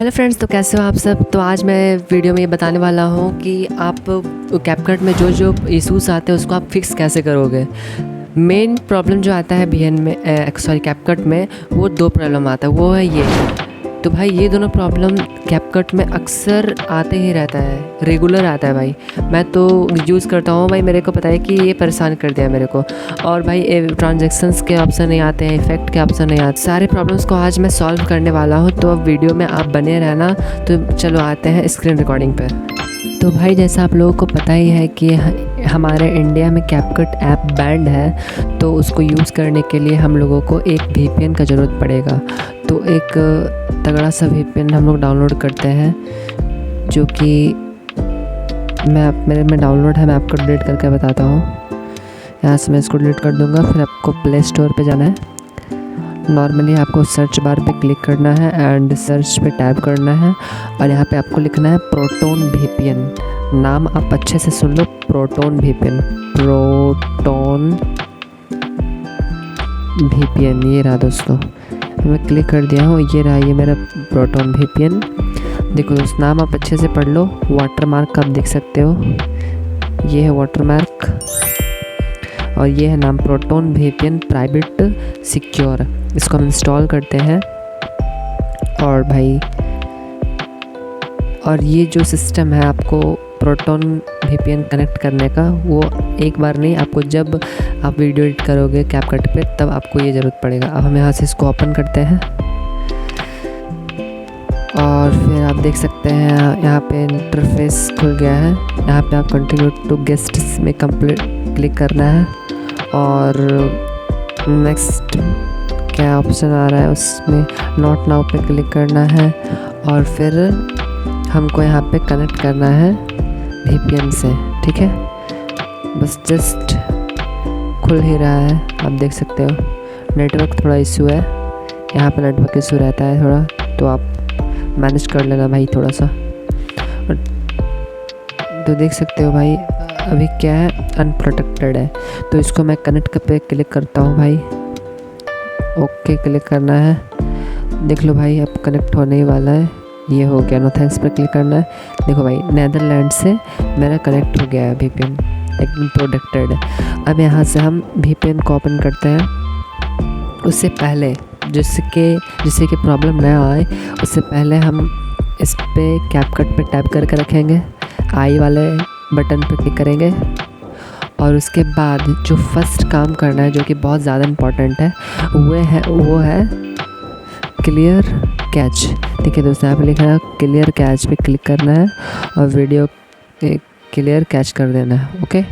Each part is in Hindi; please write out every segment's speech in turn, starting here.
हेलो फ्रेंड्स, तो कैसे हो आप सब। तो आज मैं वीडियो में ये बताने वाला हूँ कि आप कैपकट में जो जो इश्यूज़ आते हैं उसको आप फिक्स कैसे करोगे। मेन प्रॉब्लम जो आता है वीएन में कैपकट में, वो दो प्रॉब्लम आता है। वो है ये, तो भाई ये दोनों प्रॉब्लम कैपकट में अक्सर आते ही रहता है, रेगुलर आता है भाई। मैं तो यूज़ करता हूँ भाई, मेरे को पता है कि ये परेशान कर दिया मेरे को। और भाई ट्रांजैक्शंस के ऑप्शन नहीं आते हैं, इफ़ेक्ट के ऑप्शन नहीं आते। सारे प्रॉब्लम्स को आज मैं सॉल्व करने वाला हूँ, तो अब वीडियो में आप बने रहना। तो चलो आते हैं स्क्रीन रिकॉर्डिंग पर। तो भाई जैसा आप लोगों को पता ही है कि हमारे इंडिया में कैपकट ऐप बैंड है, तो उसको यूज़ करने के लिए हम लोगों को एक वीपीएन का ज़रूरत पड़ेगा। तो एक तगड़ा सा वीपीएन हम लोग डाउनलोड करते हैं, जो कि मेरे में डाउनलोड है। मैं आपको डिलीट करके बताता हूँ। यहाँ से मैं इसको डिलीट कर दूँगा। फिर आपको प्ले स्टोर पे जाना है। नॉर्मली आपको सर्च बार पे क्लिक करना है एंड सर्च पे टैप करना है, और यहाँ पे आपको लिखना है प्रोटोन वीपीएन। नाम आप अच्छे से सुन लो, प्रोटोन वीपीएन। प्रोटोन वीपीएन ये रहा दोस्तों। मैं क्लिक कर दिया हूँ, ये रहा ये मेरा प्रोटोन वीपीएन। देखो दोस्त, नाम आप अच्छे से पढ़ लो। वाटरमार्क आप देख सकते हो, ये है वाटरमार्क, और ये है नाम प्रोटोन वीपीएन प्राइवेट सिक्योर। इसको हम इंस्टॉल करते हैं। और भाई, और ये जो सिस्टम है आपको प्रोटोन वीपीएन कनेक्ट करने का, वो एक बार नहीं, आपको जब आप वीडियो एडिट करोगे कैपकट पे तब आपको ये ज़रूरत पड़ेगा। अब हम यहाँ से इसको ओपन करते हैं, और फिर आप देख सकते हैं यहाँ पे इंटरफेस खुल गया है। यहाँ पे आप कंटिन्यू टू गेस्ट्स में कंप्लीट क्लिक करना है, और नेक्स्ट क्या ऑप्शन आ रहा है उसमें नॉट नाउ पे क्लिक करना है, और फिर हमको यहाँ पे कनेक्ट करना है वीपीएन से। ठीक है, बस जस्ट खुल ही रहा है, आप देख सकते हो। नेटवर्क थोड़ा इशू है, यहाँ पे नेटवर्क इशू रहता है थोड़ा, तो आप मैनेज कर लेना भाई थोड़ा सा। तो देख सकते हो भाई, अभी क्या है, अनप्रोटेक्टेड है। तो इसको मैं कनेक्ट पे क्लिक करता हूँ भाई। ओके क्लिक करना है। देख लो भाई, अब कनेक्ट होने ही वाला है। ये हो गया। नो थैंक्स पे क्लिक करना है। देखो भाई, नेदरलैंड से मेरा कनेक्ट हो गया है वीपीएन, एकदम प्रोटेक्टेड है। अब यहाँ से हम वीपीएन को ओपन करते हैं। उससे पहले जिससे कि प्रॉब्लम ना आए, उससे पहले हम इस पे कैपकट पे टैप करके रखेंगे, आई वाले बटन पे क्लिक करेंगे, और उसके बाद जो फर्स्ट काम करना है, जो कि बहुत ज़्यादा इम्पॉर्टेंट है, वो है क्लियर कैच। देखिए दोस्तों, यहाँ पे लिखा है क्लियर कैच पे क्लिक करना है, और वीडियो क्लियर कैच कर देना है। ओके,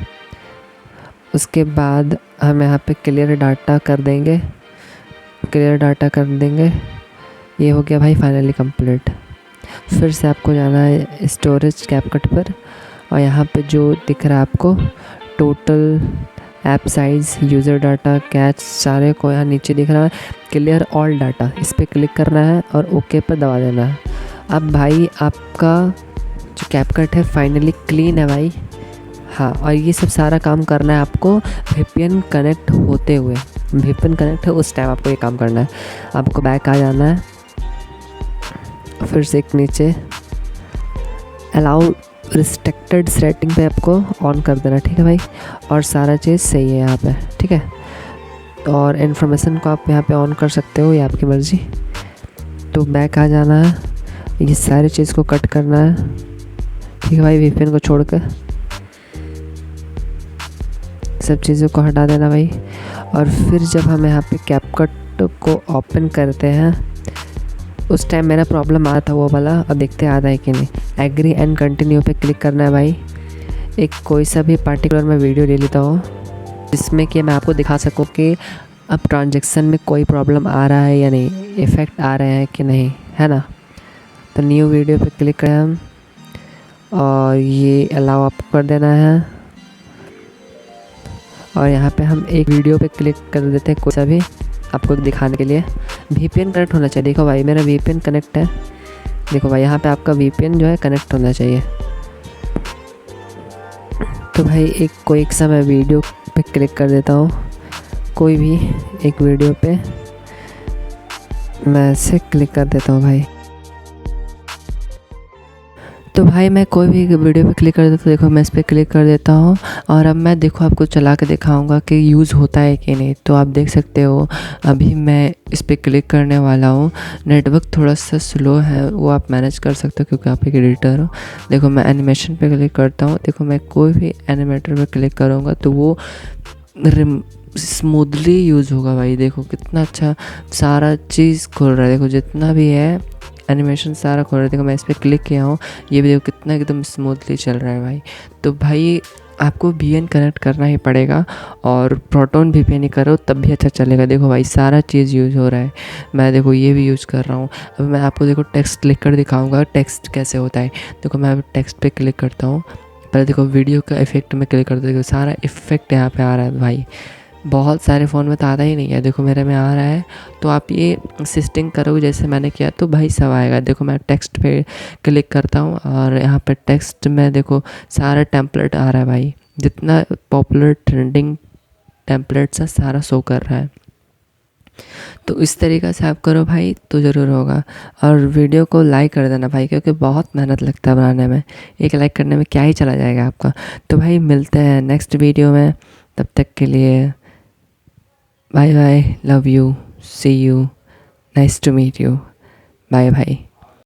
उसके बाद हम यहाँ पे क्लियर डाटा कर देंगे। ये हो गया भाई फाइनली कंप्लीट। फिर से आपको जाना है स्टोरेज कैपकट पर, और यहाँ पे जो दिख रहा है आपको total app size, user data, catch, सारे को यहाँ नीचे दिख रहा है क्लियर ऑल डाटा। इस पर क्लिक करना है और ओके पर दबा देना है। अब भाई आपका जो कैपकट है फाइनली क्लीन है भाई। हाँ, और ये सब सारा काम करना है आपको वीपीएन कनेक्ट होते हुए। वीपीएन कनेक्ट है उस टाइम आपको ये काम करना है। आपको बैक आ जाना है, फिर से एक नीचे अलाउ रिस्ट्रिक्टेड सेटिंग पे आपको ऑन कर देना। ठीक है भाई, और सारा चीज़ सही है यहाँ पे। ठीक है, और इन्फॉर्मेशन को आप यहाँ पे ऑन कर सकते हो, ये आपकी मर्ज़ी। तो बैक आ जाना है, ये सारी चीज़ को कट करना है। ठीक है भाई, वीपीएन को छोड़ कर सब चीज़ों को हटा देना भाई। और फिर जब हम यहाँ पे कैपकट को ओपन करते हैं, उस टाइम मेरा प्रॉब्लम आया था वो वाला, अब देखते आता है कि नहीं। एग्री एंड कंटिन्यू पे क्लिक करना है भाई। एक कोई सा भी पार्टिकुलर मैं वीडियो ले लेता हूँ, जिसमें कि मैं आपको दिखा सकूँ कि अब ट्रांजैक्शन में कोई प्रॉब्लम आ रहा है या नहीं, इफ़ेक्ट आ रहे हैं कि नहीं, है ना। तो न्यू वीडियो पे क्लिक करें हम, और ये अलाउ आपको कर देना है। और यहाँ पे हम एक वीडियो पे क्लिक कर देते हैं, कोई सा भी आपको दिखाने के लिए। वीपीएन कनेक्ट होना चाहिए। देखो भाई, मेरा वीपीएन कनेक्ट है। देखो भाई, यहाँ पे आपका वीपीएन जो है कनेक्ट होना चाहिए। तो भाई कोई एक सा मैं वीडियो पे क्लिक कर देता हूँ, कोई भी एक वीडियो पे मैं ऐसे क्लिक कर देता हूँ भाई। तो भाई मैं कोई भी वीडियो पे क्लिक कर देता हूँ, देखो मैं इस पर क्लिक कर देता हूँ और अब मैं देखो आपको चला के दिखाऊंगा कि यूज़ होता है कि नहीं। तो आप देख सकते हो अभी मैं इस पर क्लिक करने वाला हूँ। नेटवर्क थोड़ा सा स्लो है, वो आप मैनेज कर सकते हो क्योंकि आप एक एडिटर हो। देखो मैं एनिमेशन पे क्लिक करता हूँ, देखो मैं कोई भी एनिमेटर पे क्लिक करूँगा तो वो स्मूथली यूज़ होगा भाई। देखो कितना अच्छा सारा चीज़ खुल रहा है, देखो जितना भी है एनिमेशन सारा खोल रहा है। देखो मैं इस पर क्लिक किया हूँ, ये भी देखो कितना एकदम स्मूथली चल रहा है भाई। तो भाई आपको VPN कनेक्ट करना ही पड़ेगा और प्रोटोन VPN ही करो तब भी अच्छा चलेगा। देखो भाई सारा चीज़ यूज़ हो रहा है, मैं देखो ये भी यूज़ कर रहा हूँ। अब मैं आपको देखो टेक्स्ट लिख कर दिखाऊँगा टेक्स्ट कैसे होता है। देखो मैं अब टेक्स्ट पे क्लिक करता हूँ, पहले देखो वीडियो का इफेक्ट में क्लिक करता हूँ, देखो सारा इफेक्ट यहाँ पे आ रहा है भाई। बहुत सारे फ़ोन में तो आता ही नहीं है, देखो मेरे में आ रहा है। तो आप ये सिस्टिंग करोगे जैसे मैंने किया तो भाई सब आएगा। देखो मैं टेक्स्ट पे क्लिक करता हूँ और यहाँ पे टेक्स्ट में देखो सारा टेम्पलेट आ रहा है भाई, जितना पॉपुलर ट्रेंडिंग टेम्पलेट्स है सारा शो कर रहा है। तो इस तरीक़े से आप करो भाई तो ज़रूर होगा। और वीडियो को लाइक कर देना भाई, क्योंकि बहुत मेहनत लगता है बनाने में, एक लाइक करने में क्या ही चला जाएगा आपका। तो भाई मिलते हैं नेक्स्ट वीडियो में, तब तक के लिए bye bye, love you, see you, nice to meet you, bye भाई।